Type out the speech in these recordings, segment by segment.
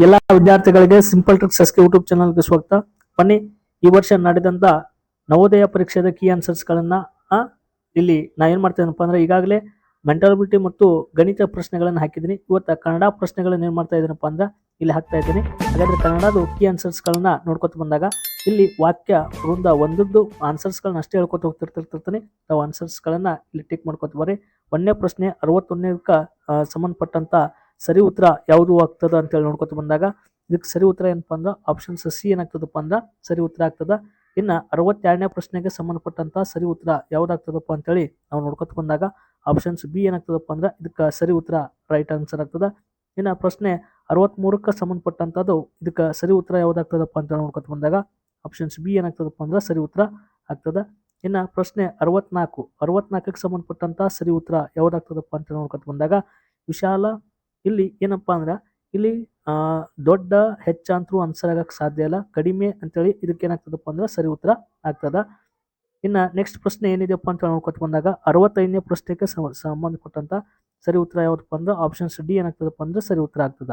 ಎಲ್ಲ ವಿದ್ಯಾರ್ಥಿಗಳಿಗೆ simple tricks S K YouTube ಚಾನಲ್ಗೆ ಸ್ವಾಗತ. ಬನ್ನಿ, ಈ ವರ್ಷ ನಡೆದಂತ ನವೋದಯ ಪರೀಕ್ಷೆದ ಕೀ ಆನ್ಸರ್ಸ್ ಗಳನ್ನ ಇಲ್ಲಿ ನಾ ಏನ್ ಮಾಡ್ತೇನಪ್ಪ ಅಂದ್ರೆ ಈಗಾಗಲೇ ಮೆಂಟಾಲಿಟಿ ಮತ್ತು ಗಣಿತ ಪ್ರಶ್ನೆಗಳನ್ನು ಹಾಕಿದ್ದೀನಿ. ಇವತ್ತು ಕನ್ನಡ ಪ್ರಶ್ನೆಗಳನ್ನ ಏನ್ ಮಾಡ್ತಾ ಇದ್ದೀನಪ್ಪ ಅಂದ್ರೆ ಇಲ್ಲಿ ಹಾಕ್ತಾ ಇದ್ದೀನಿ. ಹಾಗಾದ್ರೆ ಕನ್ನಡದ ಕೀ ಆನ್ಸರ್ಸ್ ಗಳನ್ನ ನೋಡ್ಕೊತ ಬಂದಾಗ ಇಲ್ಲಿ ವಾಕ್ಯ ವೃಂದ ಒಂದದ್ದು ಆನ್ಸರ್ಸ್ ಗಳನ್ನ ಅಷ್ಟೇ ಹೇಳ್ಕೊತ ಹೋಗ್ತಿರ್ತೀನಿ. ನಾವು ಆನ್ಸರ್ಸ್ ಗಳನ್ನ ಇಲ್ಲಿ ಟಿಕ್ ಮಾಡ್ಕೊತ ಬರ್ರಿ. ಒಂದನೇ ಪ್ರಶ್ನೆ 61ಕ್ಕ ಸಂಬಂಧಪಟ್ಟಂತ ಸರಿ ಉತ್ತರ ಯಾವುದು ಆಗ್ತದ ಅಂತ ಹೇಳಿ ನೋಡ್ಕೊತ ಬಂದಾಗ ಇದಕ್ಕೆ ಸರಿ ಉತ್ತರ ಏನಪ್ಪಾ ಅಂದ್ರೆ ಆಪ್ಷನ್ಸ್ ಸಿ ಏನಾಗ್ತದಪ್ಪ ಅಂದ್ರೆ ಸರಿ ಉತ್ತರ ಆಗ್ತದ. ಇನ್ನ 62ನೇ ಪ್ರಶ್ನೆಗೆ ಸಂಬಂಧಪಟ್ಟಂತ ಸರಿ ಉತ್ತರ ಯಾವ್ದಾಗ್ತದಪ್ಪ ಅಂತ ಹೇಳಿ ನಾವು ನೋಡ್ಕೊತ ಬಂದಾಗ ಆಪ್ಷನ್ಸ್ ಬಿ ಏನಾಗ್ತದಪ್ಪ ಅಂದ್ರೆ ಇದಕ್ಕೆ ಸರಿ ಉತ್ತರ ರೈಟ್ ಆನ್ಸರ್ ಆಗ್ತದ. ಇನ್ನ ಪ್ರಶ್ನೆ 63ಕ್ಕೆ ಸಂಬಂಧಪಟ್ಟಂತದ್ದು ಇದಕ್ಕೆ ಸರಿ ಉತ್ತರ ಯಾವ್ದಾಗ್ತದಪ್ಪ ಅಂತ ನೋಡ್ಕೊತ ಬಂದಾಗ ಆಪ್ಷನ್ಸ್ ಬಿ ಏನಾಗ್ತದಪ್ಪ ಅಂದ್ರೆ ಸರಿ ಉತ್ತರ ಆಗ್ತದ. ಇನ್ನ ಪ್ರಶ್ನೆ 64ಕ್ಕೆ ಸಂಬಂಧಪಟ್ಟಂತ ಸರಿ ಉತ್ತರ ಯಾವ್ದಾಗ್ತದಪ್ಪ ಅಂತ ನೋಡ್ಕೊತ ಬಂದಾಗ ವಿಶಾಲ. ಇಲ್ಲಿ ಏನಪ್ಪಾ ಅಂದ್ರ ಇಲ್ಲಿ ದೊಡ್ಡ ಹೆಚ್ಚಂತರೂ ಆನ್ಸರ್ ಆಗಕ್ಕೆ ಸಾಧ್ಯ ಇಲ್ಲ, ಕಡಿಮೆ ಅಂತೇಳಿ ಇದಕ್ಕೆ ಏನಾಗ್ತದಪ್ಪ ಅಂದ್ರೆ ಸರಿ ಉತ್ತರ ಆಗ್ತದ. ಇನ್ನ ನೆಕ್ಸ್ಟ್ ಪ್ರಶ್ನೆ ಏನಿದೆಪ್ಪ ಅಂತ ನೋಡ್ಕೊತ ಬಂದಾಗ 65ನೇ ಪ್ರಶ್ನೆಗೆ ಸಂಬಂಧಪಟ್ಟಂತ ಸರಿ ಉತ್ತರ ಯಾವ್ದಪ್ಪ ಅಂದ್ರೆ ಆಪ್ಷನ್ಸ್ ಡಿ ಏನಾಗ್ತದಪ್ಪ ಅಂದ್ರೆ ಸರಿ ಉತ್ತರ ಆಗ್ತದ.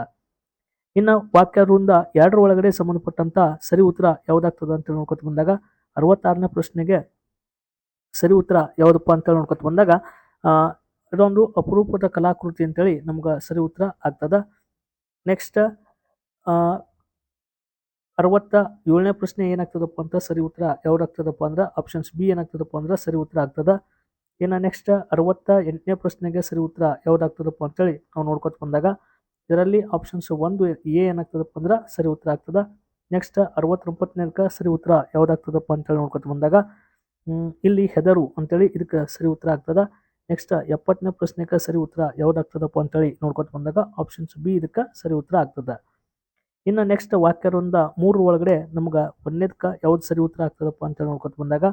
ಇನ್ನ ವಾಕ್ಯ ವೃಂದ 2 ಒಳಗಡೆ ಸಂಬಂಧಪಟ್ಟಂತ ಸರಿ ಉತ್ತರ ಯಾವ್ದಾಗ್ತದ ಅಂತ ನೋಡ್ಕೊತ ಬಂದಾಗ 66ನೇ ಪ್ರಶ್ನೆಗೆ ಸರಿ ಉತ್ತರ ಯಾವ್ದಪ್ಪ ಅಂತ ನೋಡ್ಕೊತ ಬಂದಾಗ ಇದೊಂದು ಅಪರೂಪದ ಕಲಾಕೃತಿ ಅಂತೇಳಿ ನಮ್ಗೆ ಸರಿ ಉತ್ತರ ಆಗ್ತದ. ನೆಕ್ಸ್ಟ್ 67ನೇ ಪ್ರಶ್ನೆ ಏನಾಗ್ತದಪ್ಪ ಅಂತ ಸರಿ ಉತ್ತರ ಯಾವ್ದಾಗ್ತದಪ್ಪ ಅಂದ್ರೆ ಆಪ್ಷನ್ಸ್ ಬಿ ಏನಾಗ್ತದಪ್ಪ ಅಂದ್ರೆ ಸರಿ ಉತ್ತರ ಆಗ್ತದ. ಇನ್ನು ನೆಕ್ಸ್ಟ್ 68ನೇ ಪ್ರಶ್ನೆಗೆ ಸರಿ ಉತ್ತರ ಯಾವ್ದಾಗ್ತದಪ್ಪ ಅಂತೇಳಿ ನಾವು ನೋಡ್ಕೊತ ಬಂದಾಗ ಇದರಲ್ಲಿ ಆಪ್ಷನ್ಸ್ 1 ಎ ಏನಾಗ್ತದಪ್ಪ ಅಂದ್ರೆ ಸರಿ ಉತ್ತರ ಆಗ್ತದ. ನೆಕ್ಸ್ಟ್ 69ನೇದಕ್ಕೆ ಸರಿ ಉತ್ತರ ಯಾವ್ದಾಗ್ತದಪ್ಪ ಅಂತೇಳಿ ನೋಡ್ಕೊತ ಬಂದಾಗ ಇಲ್ಲಿ ಹೆದರು ಅಂತೇಳಿ ಇದಕ್ಕೆ ಸರಿ ಉತ್ತರ ಆಗ್ತದ. ನೆಕ್ಸ್ಟ್ 70ನೇ ಪ್ರಶ್ನೆಗೆ ಸರಿ ಉತ್ತರ ಯಾವ್ದಾಗ್ತದಪ್ಪ ಅಂತೇಳಿ ನೋಡ್ಕೊತ ಬಂದಾಗ ಆಪ್ಷನ್ಸ್ ಬಿ ಇದಕ್ಕೆ ಸರಿ ಉತ್ತರ ಆಗ್ತದ. ಇನ್ನು ನೆಕ್ಸ್ಟ್ ವಾಕ್ಯ ವೃಂದ 3 ಒಳಗಡೆ ನಮ್ಗೆ ಒಂದನೇದಕ್ಕೆ ಯಾವ್ದು ಸರಿ ಉತ್ತರ ಆಗ್ತದಪ್ಪ ಅಂತೇಳಿ ನೋಡ್ಕೊತ ಬಂದಾಗ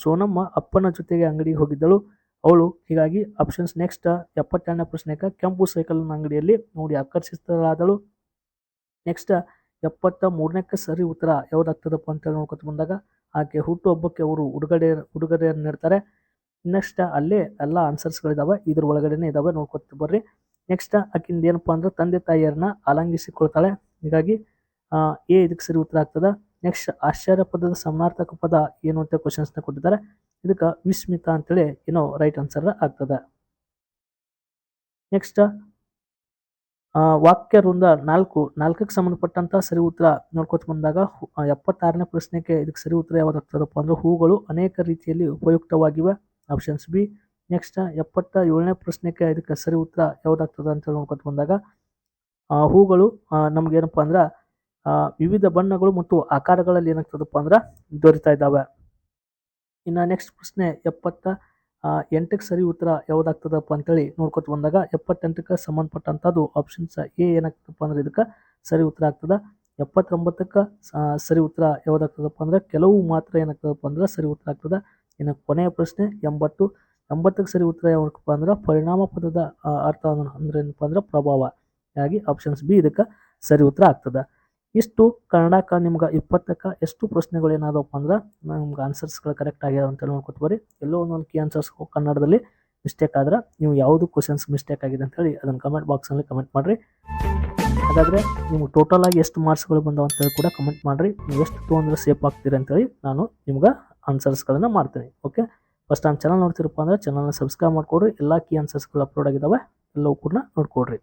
ಸೋನಮ್ಮ ಅಪ್ಪನ ಜೊತೆಗೆ ಅಂಗಡಿಗೆ ಹೋಗಿದ್ದಳು ಅವಳು, ಹೀಗಾಗಿ ಆಪ್ಷನ್ಸ್ ನೆಕ್ಸ್ಟ್ 72ನೇ ಪ್ರಶ್ನೆಗೆ ಕೆಂಪು ಸೈಕಲ್ ಅಂಗಡಿಯಲ್ಲಿ ನೋಡಿ ಆಕರ್ಷಿತರಾದಳು. ನೆಕ್ಸ್ಟ್ 73ನೇಕ್ಕೆ ಸರಿ ಉತ್ತರ ಯಾವ್ದಾಗ್ತದಪ್ಪ ಅಂತೇಳಿ ನೋಡ್ಕೊತ ಬಂದಾಗ ಆಕೆ ಹುಟ್ಟುಹಬ್ಬಕ್ಕೆ ಅವರು ಉಡುಗೊರೆಯನ್ನು ನೀಡ್ತಾರೆ. ನೆಕ್ಸ್ಟ್ ಅಲ್ಲೇ ಎಲ್ಲ ಆನ್ಸರ್ಸ್ಗಳಿದಾವೆ, ಇದ್ರ ಒಳಗಡೆನೆ ಇದಾವೆ, ನೋಡ್ಕೊತ ಬರ್ರಿ. ನೆಕ್ಸ್ಟ್ ಆಕಿಂದ ಏನಪ್ಪಾ ಅಂದ್ರೆ ತಂದೆ ತಾಯಿಯರನ್ನ ಆಲಂಗಿಸಿಕೊಳ್ತಾಳೆ, ಹೀಗಾಗಿ ಎ ಇದಕ್ಕೆ ಸರಿ ಉತ್ತರ ಆಗ್ತದ. ನೆಕ್ಸ್ಟ್ ಆಶ್ಚರ್ಯ ಪದದ ಸಮಾನಾರ್ಥಕ ಪದ ಏನು ಅಂತ ಕ್ವಶನ್ಸ್ನ ಕೊಟ್ಟಿದ್ದಾರೆ, ಇದಕ್ಕೆ ವಿಸ್ಮಿತ ಅಂತೇಳಿ ಏನೋ ರೈಟ್ ಆನ್ಸರ್ ಆಗ್ತದ. ನೆಕ್ಸ್ಟ್ ವಾಕ್ಯ ವೃಂದ 4ಕ್ಕೆ ಸಂಬಂಧಪಟ್ಟಂತ ಸರಿ ಉತ್ತರ ನೋಡ್ಕೊತ ಬಂದಾಗ 76ನೇ ಪ್ರಶ್ನೆಗೆ ಇದಕ್ಕೆ ಸರಿ ಉತ್ತರ ಯಾವ್ದಾಗ್ತದಪ್ಪ ಅಂದ್ರೆ ಹೂಗಳು ಅನೇಕ ರೀತಿಯಲ್ಲಿ ಉಪಯುಕ್ತವಾಗಿವೆ, ಆಪ್ಷನ್ಸ್ ಬಿ. ನೆಕ್ಸ್ಟ್ 77ನೇ ಪ್ರಶ್ನೆಗೆ ಇದಕ್ಕೆ ಸರಿ ಉತ್ತರ ಯಾವ್ದಾಗ್ತದ ಅಂತ ನೋಡ್ಕೊತ ಬಂದಾಗ ಹೂಗಳು ನಮ್ಗೇನಪ್ಪ ಅಂದ್ರೆ ವಿವಿಧ ಬಣ್ಣಗಳು ಮತ್ತು ಆಕಾರಗಳಲ್ಲಿ ಏನಾಗ್ತದಪ್ಪ ಅಂದ್ರೆ ದೊರೀತಾ ಇದ್ದಾವೆ. ಇನ್ನು ನೆಕ್ಸ್ಟ್ ಪ್ರಶ್ನೆ 78ಕ್ಕೆ ಸರಿ ಉತ್ತರ ಯಾವ್ದಾಗ್ತದಪ್ಪ ಅಂತೇಳಿ ನೋಡ್ಕೊತ ಬಂದಾಗ 78ಕ್ಕೆ ಸಂಬಂಧಪಟ್ಟಂತದ್ದು ಆಪ್ಷನ್ಸ್ ಎ ಏನಾಗ್ತದಪ್ಪ ಅಂದ್ರೆ ಇದಕ್ಕೆ ಸರಿ ಉತ್ತರ ಆಗ್ತದ. 79ಕ್ಕೆ ಸರಿ ಉತ್ತರ ಯಾವ್ದಾಗ್ತದಪ್ಪ ಅಂದ್ರೆ ಕೆಲವು ಮಾತ್ರ ಏನಾಗ್ತದಪ್ಪ ಅಂದ್ರೆ ಸರಿ ಉತ್ತರ ಆಗ್ತದ. ಇನ್ನು ಕೊನೆಯ ಪ್ರಶ್ನೆ 80ಕ್ಕೆ ಸರಿ ಉತ್ತರ ಯಾವಪ್ಪ ಅಂದ್ರೆ ಪರಿಣಾಮ ಪದದ ಅರ್ಥ ಅಂದ್ರೆ ಏನಪ್ಪ ಅಂದ್ರೆ ಪ್ರಭಾವ, ಹಾಗಾಗಿ ಆಪ್ಷನ್ಸ್ ಬಿ ಇದಕ್ಕೆ ಸರಿ ಉತ್ತರ ಆಗ್ತದ. ಇಷ್ಟು ಕನ್ನಡಕ್ಕೆ ನಿಮ್ಗೆ 20ಕ್ಕೆ ಎಷ್ಟು ಪ್ರಶ್ನೆಗಳು ಏನಾದವಪ್ಪ ಅಂದ್ರೆ ನಮ್ಗೆ ಆನ್ಸರ್ಸ್ಗಳು ಕರೆಕ್ಟ್ ಆಗ್ಯಾವ ಅಂತ ನೋಡ್ಕೊತ ಬರ್ರಿ. ಎಲ್ಲೋ ಒಂದೊಂದು ಕೀ ಆನ್ಸರ್ಸ್ ಕನ್ನಡದಲ್ಲಿ ಮಿಸ್ಟೇಕ್ ಆದ್ರೆ ನೀವು ಯಾವುದು ಕ್ವಶನ್ಸ್ ಮಿಸ್ಟೇಕ್ ಆಗಿದೆ ಅಂತ ಹೇಳಿ ಅದನ್ನು ಕಮೆಂಟ್ ಬಾಕ್ಸಲ್ಲಿ ಕಮೆಂಟ್ ಮಾಡಿರಿ. ಹಾಗಾದರೆ ನಿಮ್ಗೆ ಟೋಟಲ್ ಆಗಿ ಎಷ್ಟು ಮಾರ್ಕ್ಸ್ಗಳು ಬಂದವು ಅಂತೇಳಿ ಕೂಡ ಕಮೆಂಟ್ ಮಾಡಿರಿ. ನೀವು ಎಷ್ಟು ತೊಗೊಂಡ್ರೆ ಸೇಫ್ ಆಗ್ತೀರಿ ಅಂತೇಳಿ ನಾನು ನಿಮ್ಗೆ ಆನ್ಸರ್ಸ್ಗಳನ್ನು ಮಾಡ್ತೀನಿ. ಓಕೆ, ಫಸ್ಟ್ ಟೈಮ್ ಚಾನಲ್ ನೋಡ್ತಿರಪ್ಪ ಅಂದ್ರೆ ಚಾನಲ್ನ ಸಬ್ಸ್ಕ್ರೈಬ್ ಮಾಡ್ಕೊಡ್ರಿ. ಎಲ್ಲ ಕೀ ಆನ್ಸರ್ಸ್ಗಳು ಅಪ್ಲೋಡ್ ಆಗಿದ್ದಾವೆ, ಎಲ್ಲವೂ ಕೂಡ ನೋಡ್ಕೊಡ್ರಿ.